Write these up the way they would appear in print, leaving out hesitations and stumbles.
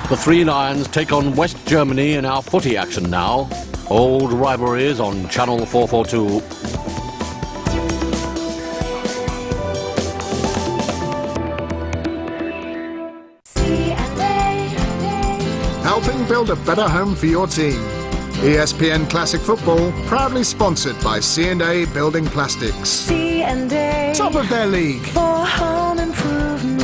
The Three Lions take on West Germany in our footy action now. Old rivalries on Channel 442. Helping build a better home for your team. ESPN Classic Football, proudly sponsored by C&A Building Plastics. C&A. Top of their league. For home improvements.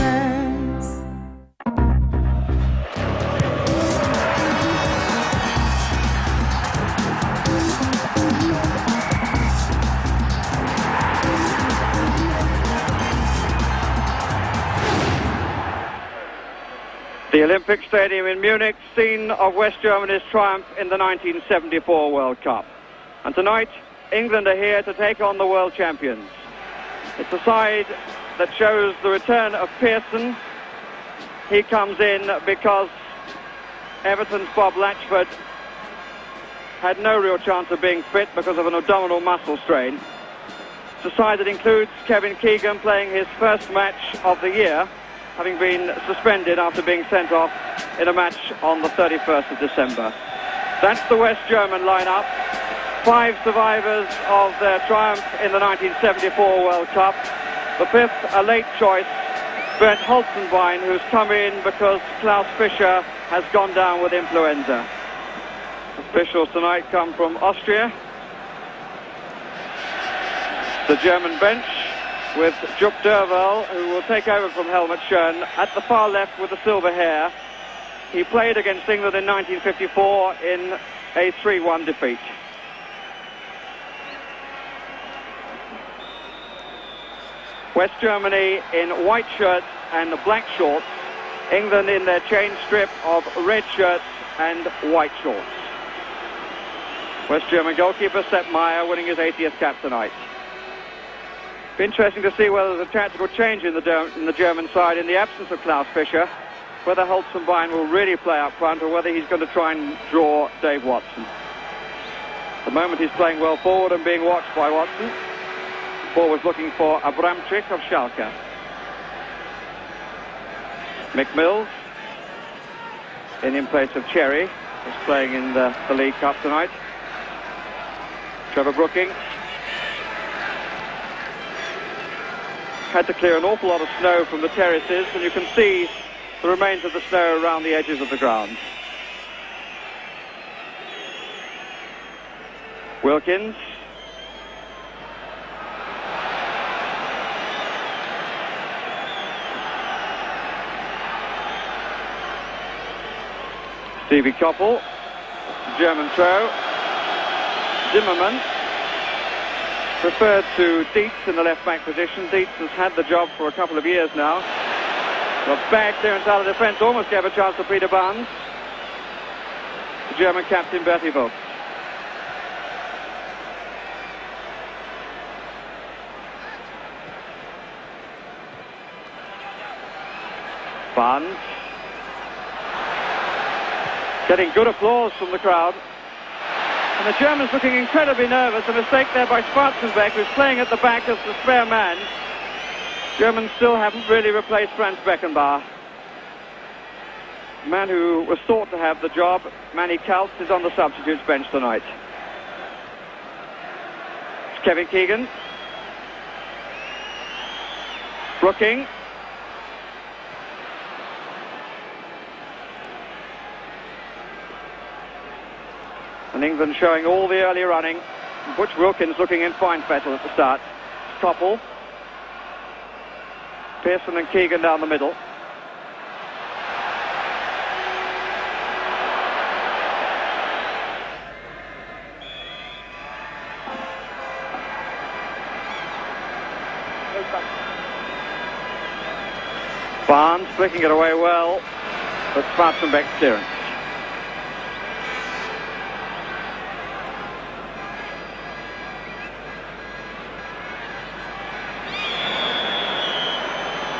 The Olympic Stadium in Munich, scene of West Germany's triumph in the 1974 World Cup. And tonight, England are here to take on the world champions. It's a side that shows the return of Pearson. He comes in because Everton's Bob Latchford had no real chance of being fit because of an abdominal muscle strain. It's a side that includes Kevin Keegan playing his first match of the year, having been suspended after being sent off in a match on the 31st of December. That's the West German lineup. 5 survivors of their triumph in the 1974 World Cup. The 5th, a late choice, Bernd Holzenbein, who's come in because Klaus Fischer has gone down with influenza. Officials tonight come from Austria. The German bench, with Jupp Derval, who will take over from Helmut Schön, at the far left with the silver hair. He played against England in 1954 in a 3-1 defeat. West Germany in white shirts and black shorts. England in their chain strip of red shirts and white shorts. West German goalkeeper Sepp Maier winning his 80th cap tonight. Be interesting to see whether there's a tactical change in the German side in the absence of Klaus Fischer, whether Holzenbein will really play up front or whether he's going to try and draw Dave Watson. At the moment he's playing well forward and being watched by Watson. Forwards looking for Abramczyk of Schalke. Mick Mills in place of Cherry, is playing in the League Cup tonight. Trevor Brooking had to clear an awful lot of snow from the terraces, and you can see the remains of the snow around the edges of the ground. Wilkins. Stevie Koppel, German throw. Zimmermann, preferred to Dietz in the left-back position. Dietz has had the job for a couple of years now. Got bad clearance out of defence, almost gave a chance to Peter Barnes. The German captain, Bertie Vogts. Barnes. Getting good applause from the crowd. And the Germans looking incredibly nervous. A mistake there by Schwarzenbeck, who's playing at the back as the spare man. Germans still haven't really replaced Franz Beckenbauer. The man who was thought to have the job, Manny Kaltz, is on the substitutes bench tonight. It's Kevin Keegan. Brooking. And England showing all the early running. Butch Wilkins looking in fine fettle at the start. Koppel. Pearson and Keegan down the middle. Barnes flicking it away well, but Schwarzenbeck's clearance.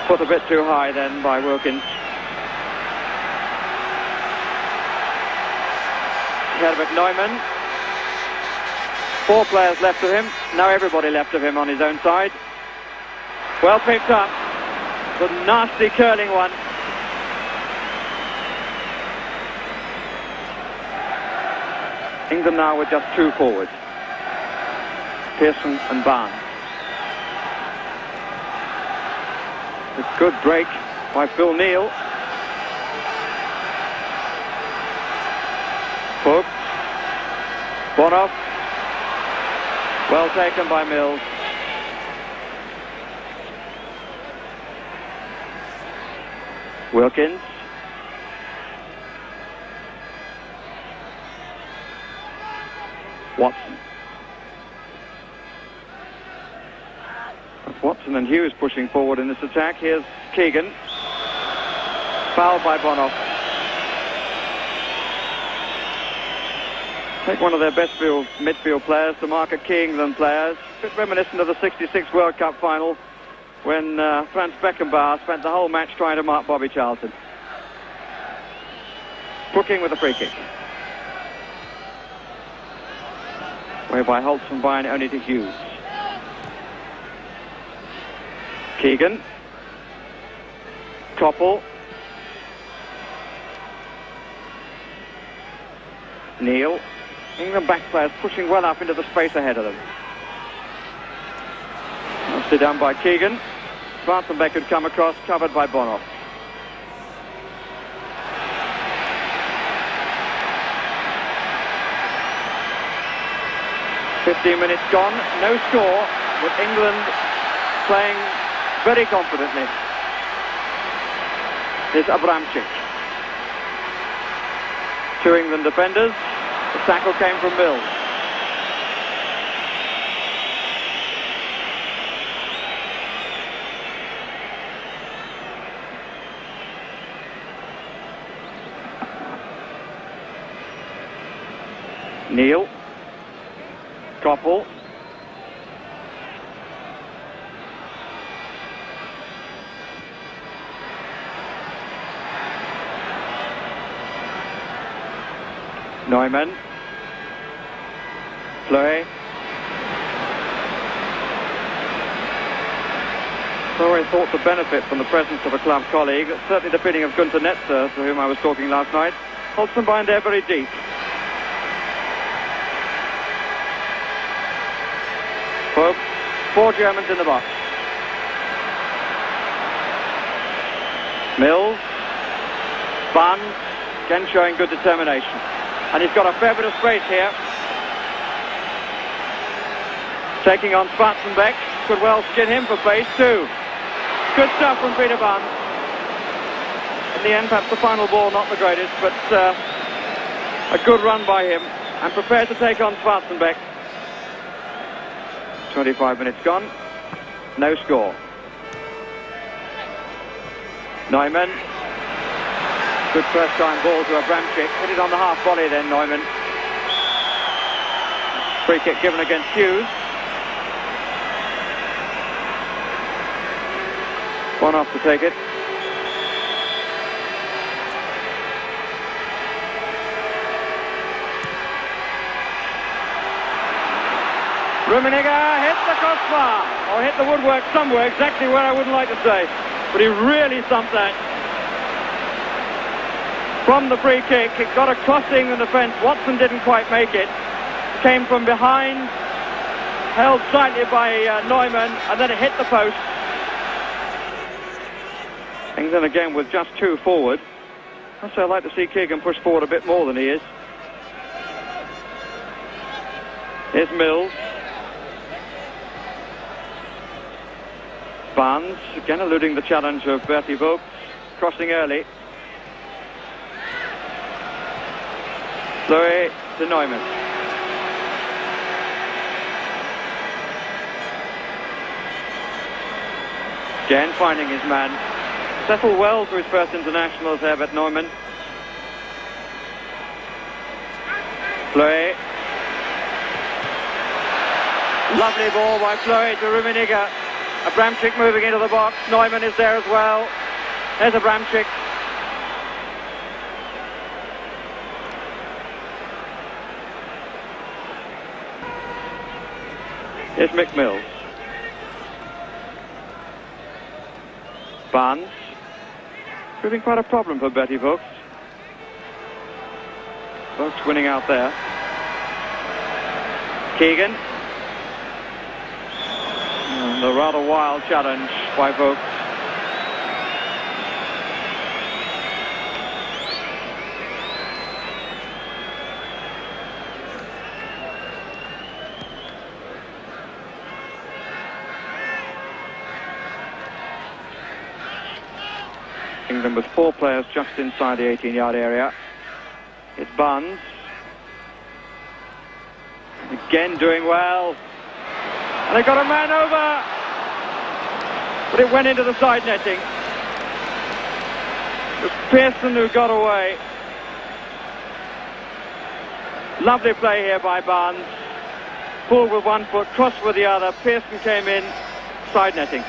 Put a bit too high then by Wilkins. Herbert Neumann. 4 players left of him. Now everybody left of him on his own side. Well picked up. The nasty curling one. England now with just 2 forwards. Pearson and Barnes. A good break by Phil Neal. Pope. Bonoff. Well taken by Mills. Wilkins. Watson. Watson and Hughes pushing forward in this attack. Here's Keegan. Fouled by Bonoff. Take one of their best midfield players to mark a key England players. A bit reminiscent of the '66 World Cup final when Franz Beckenbauer spent the whole match trying to mark Bobby Charlton. Brooking with a free kick. Whereby Holtz from Bayern only to Hughes. Keegan. Koppel. Neal. England back players pushing well up into the space ahead of them. Nicely done by Keegan. Schwarzenbeck had come across, covered by Bonoff. "15 minutes gone, no score, with England playing very confidently." Here's Abramczyk. 2 England defenders. The tackle came from Mills. Neal. Koppel. Neumann. Fleury. Fleury thought to benefit from the presence of a club colleague. Certainly the feeling of Günther Netzer, to whom I was talking last night. Holzenbein there very deep. Pope. 4 Germans in the box. Mills. Barnes. Again showing good determination. And he's got a fair bit of space here. Taking on Schwarzenbeck. Could well skin him for pace too. Good stuff from Peter Barnes. In the end, perhaps the final ball not the greatest, but a good run by him. And prepared to take on Schwarzenbeck. 25 minutes gone. No score. Neumann. Good first time ball to Abramczyk. Hit it on the half volley then, Neumann. Free kick given against Hughes. Bonoff to take it. Rummenigge hit the crossbar, or hit the woodwork somewhere, exactly where I wouldn't like to say. But he really thumped that. From the free kick, it got a crossing in the defence. Watson didn't quite make it. Came from behind, held slightly by Neumann, and then it hit the post. England again with just 2 forward. I'd like to see Keegan push forward a bit more than he is. Here's Mills. Barnes, again eluding the challenge of Bertie Vogts, crossing early. Fleury to Neumann. Again finding his man. Settled well for his first internationals, Herbert Neumann. Fleury. Lovely ball by Fleury to Rummenigge. Abramczyk moving into the box. Neumann is there as well. There's Abramczyk. Here's Mick Mills. Barnes. Proving quite a problem for Bertie Vogts. Vogts winning out there. Keegan. And a rather wild challenge by Vokes. England with 4 players just inside the 18-yard area. It's Barnes. Again doing well. And they got a man over. But it went into the side netting. It was Pearson who got away. Lovely play here by Barnes. Pulled with one foot, crossed with the other. Pearson came in, side netting.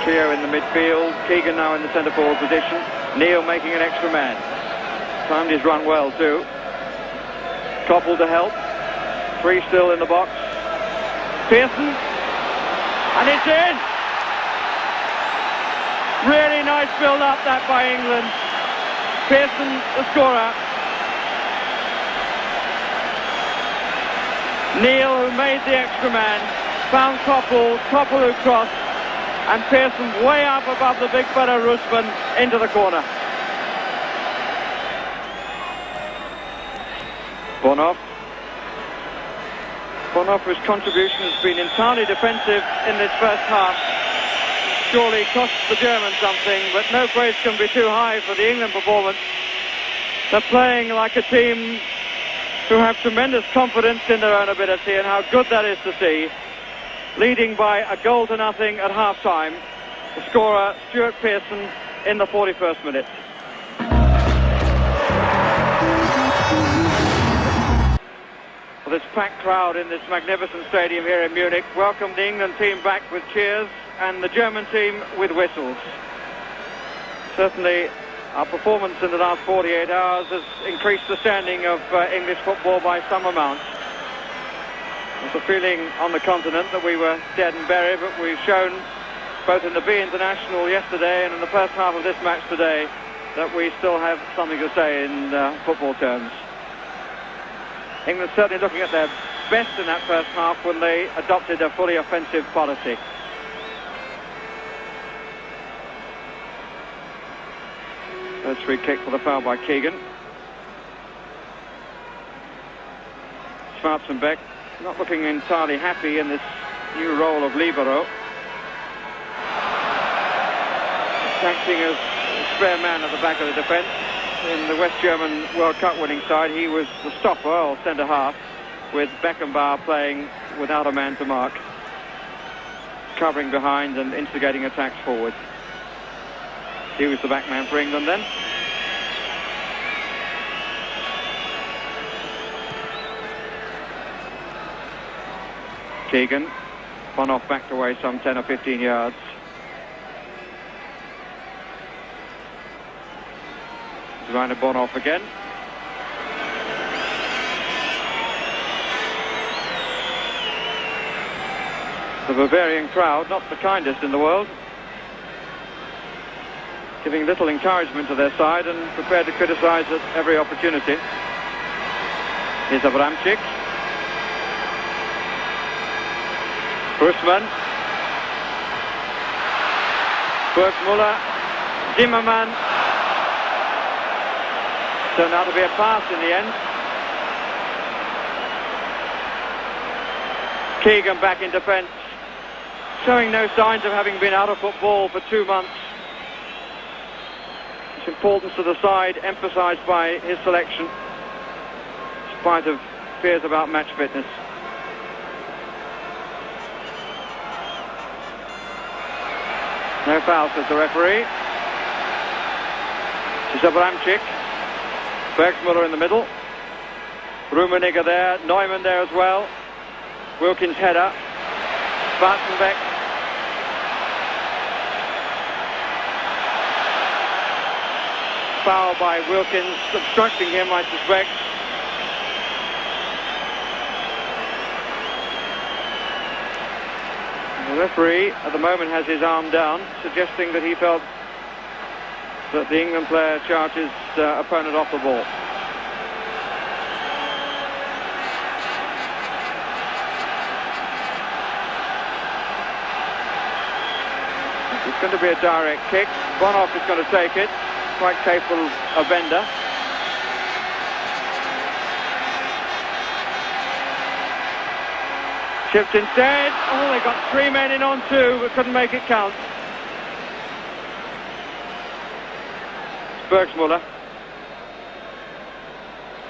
Trio in the midfield. Keegan now in the centre forward position. Neil making an extra man. Timed his run well too. Koppel to help. 3 still in the box. Pearson. And it's in! Really nice build-up that by England. Pearson, the scorer. Neil, who made the extra man, found Koppel. Koppel who crossed. And Pearson way up above the big fella Rusman into the corner. Bonoff. Bonoff, whose contribution has been entirely defensive in this first half, surely costs the Germans something, but no praise can be too high for the England performance. They're playing like a team who have tremendous confidence in their own ability, and how good that is to see. Leading by a goal to nothing at half-time. The scorer, Stuart Pearson, in the 41st minute. Well, this packed crowd in this magnificent stadium here in Munich welcomed the England team back with cheers and the German team with whistles. Certainly, our performance in the last 48 hours has increased the standing of English football by some amount. There's a feeling on the continent that we were dead and buried, but we've shown both in the B International yesterday and in the first half of this match today that we still have something to say in football terms. England certainly looking at their best in that first half when they adopted a fully offensive policy. First free kick for the foul by Keegan. Schwarzenbeck not looking entirely happy in this new role of libero. Acting as a spare man at the back of the defence. In the West German World Cup winning side, he was the stopper or centre-half, with Beckenbauer playing without a man to mark, covering behind and instigating attacks forward. He was the back man for England then. Keegan, Bonoff backed away some 10 or 15 yards. Rainer Bonoff again. The Bavarian crowd, not the kindest in the world, giving little encouragement to their side and prepared to criticise at every opportunity. Here's Abramczyk. Rusman. Burgmuller. Zimmermann. Turned out to be a pass in the end. Keegan back in defence, showing no signs of having been out of football for 2 months. His importance to the side emphasised by his selection, in spite of fears about match fitness. No foul, says the referee. This is Abramczyk. Bergsmuller in the middle. Rummenigge there, Neumann there as well. Wilkins header. Schwarzenbeck. Foul by Wilkins, obstructing him, I suspect. The referee at the moment has his arm down, suggesting that he felt that the England player charges opponent off the ball. It's going to be a direct kick. Bonoff is going to take it. Quite capable of Bender. Chipped instead. Oh, they got 3 men in on 2, but couldn't make it count. It's Bergsmuller.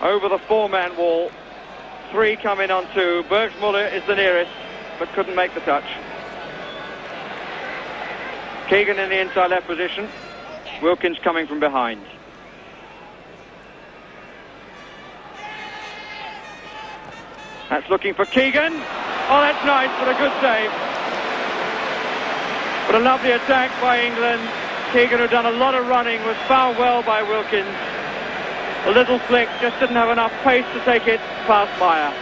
Over the 4-man wall. 3 come in on 2. Bergsmuller is the nearest, but couldn't make the touch. Keegan in the inside left position. Wilkins coming from behind. That's looking for Keegan. Oh, that's nice, but a good save. But a lovely attack by England. Keegan, who'd done a lot of running, was fouled well by Wilkins. A little flick, just didn't have enough pace to take it past Meyer.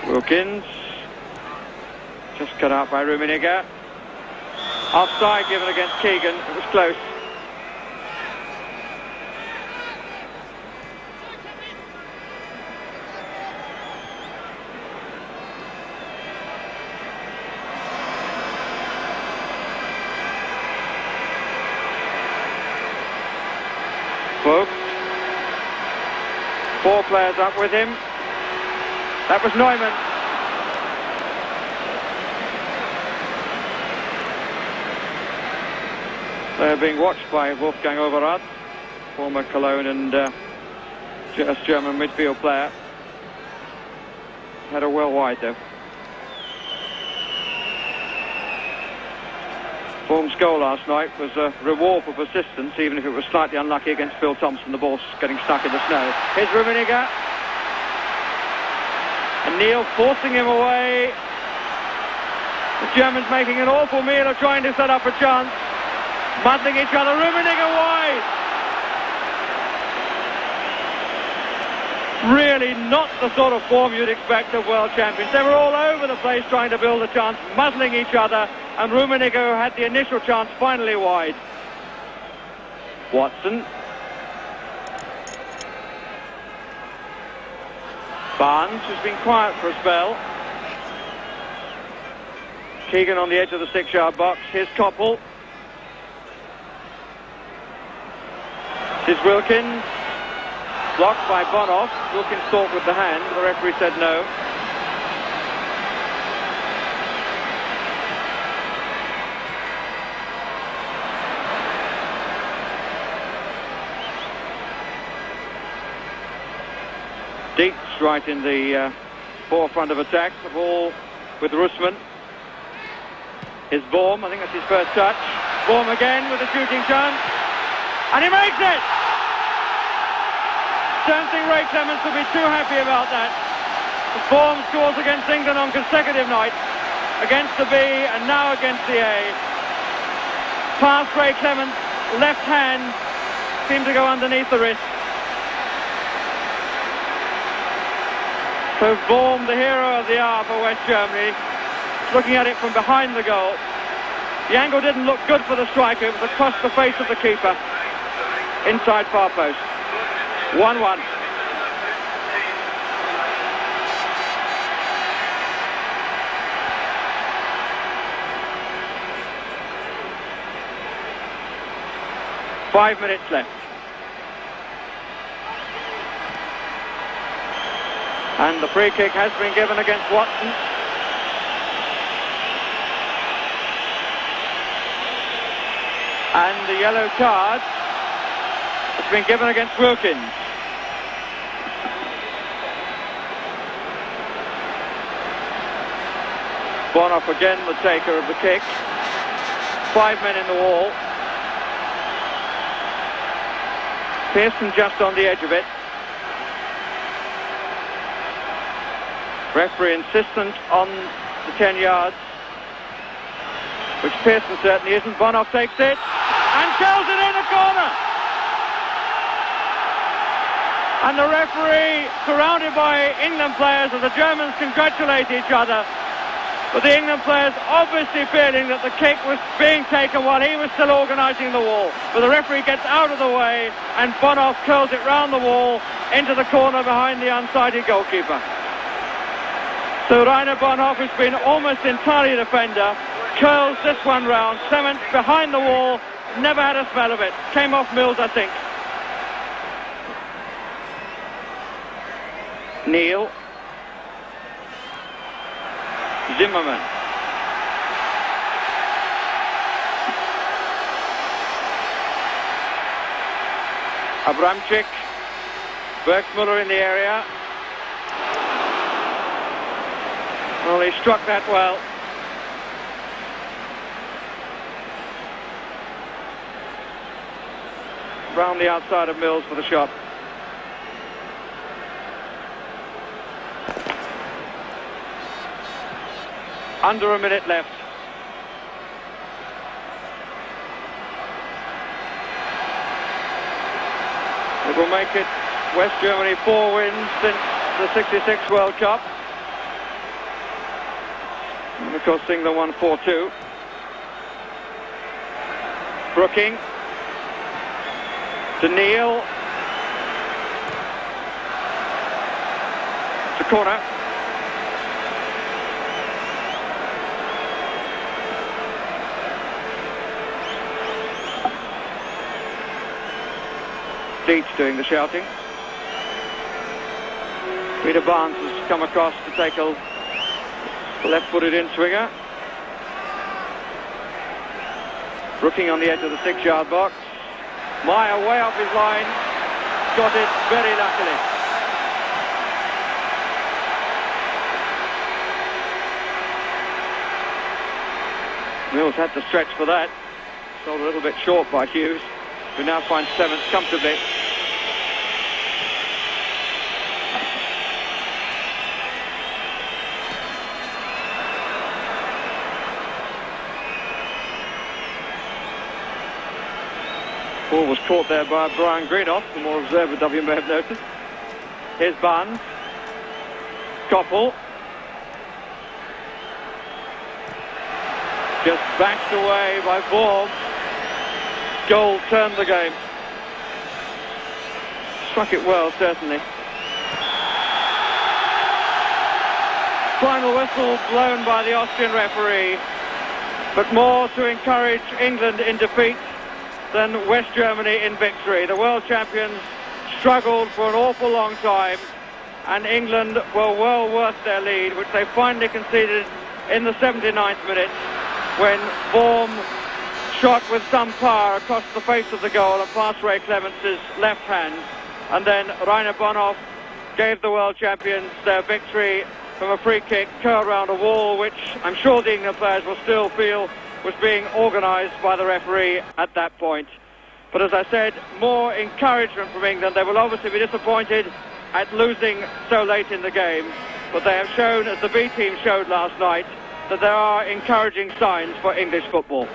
Wilkins, just cut out by Rummenigge. Offside given against Keegan, it was close. Vogt. 4 players up with him. That was Neumann. They're being watched by Wolfgang Overath, former Cologne and German midfield player. Had a well wide though. Form's goal last night was a reward for persistence, even if it was slightly unlucky against Phil Thompson, the ball getting stuck in the snow. Here's Rummenigge. And Neil forcing him away. The Germans making an awful meal of trying to set up a chance. Muddling each other. Rummenigge wide. Really not the sort of form you'd expect of world champions. They were all over the place trying to build a chance, muzzling each other, and Rummenigge, who had the initial chance, finally wide. Watson. Barnes, who's been quiet for a spell. Keegan on the edge of the 6-yard box. Here's Koppel. Here's Wilkins. Blocked by Bonoff. Wilkins thought with the hand, but the referee said no. Dietz right in the forefront of attack. The ball with Russman. Here's Vorm. I think that's his first touch. Vorm again with a shooting chance. And he makes it! Don't think Ray Clements will be too happy about that. The Vorm scores against England on consecutive nights. Against the B and now against the A. Past Ray Clements, left hand, seemed to go underneath the wrist. So Vorm, the hero of the hour for West Germany, looking at it from behind the goal. The angle didn't look good for the striker. It was across the face of the keeper. Inside far post. 1-1. Five minutes left. And the free kick has been given against Watson. And the yellow card has been given against Wilkins. Bonoff again the taker of the kick. 5 men in the wall. Pearson just on the edge of it. Referee insistent on the 10 yards, which Pearson certainly isn't. Bonoff takes it and shells it in the corner. And the referee, surrounded by England players, as the Germans congratulate each other. But the England players obviously feeling that the kick was being taken while he was still organising the wall. But the referee gets out of the way and Bonoff curls it round the wall into the corner behind the unsighted goalkeeper. So Rainer Bonhoff, who's been almost entirely a defender, curls this one round. Clement behind the wall, never had a smell of it. Came off Mills, I think. Neil. Zimmerman. Abramczyk. Bergsmuller in the area. Well, he struck that well. Round the outside of Mills for the shot. Under a minute left. It will make it West Germany 4 wins since the '66 World Cup. And of course England won 4-2. Brooking. To Neil. It's a corner. Deeds doing the shouting. Peter Barnes has come across to take a left-footed in-swinger. Brooking on the edge of the 6-yard box. Meyer way off his line. Got it very luckily. Mills had to stretch for that. Sold a little bit short by Hughes, who now finds seventh comfortably. Ball was caught there by Brian Greenough, the more observant of you may have noticed. Here's Barnes. Koppel. Just bashed away by Baum. Goal turned the game. Struck it well, certainly. Final whistle blown by the Austrian referee, but more to encourage England in defeat than West Germany in victory. The world champions struggled for an awful long time, and England were well worth their lead, which they finally conceded in the 79th minute when Baum shot with some power across the face of the goal and past Ray Clemence's left hand, and then Rainer Bonhoff gave the world champions their victory from a free kick curled round a wall, which I'm sure the England players will still feel was being organised by the referee at that point. But as I said, more encouragement from England. They will obviously be disappointed at losing so late in the game, but they have shown, as the B team showed last night, that there are encouraging signs for English football.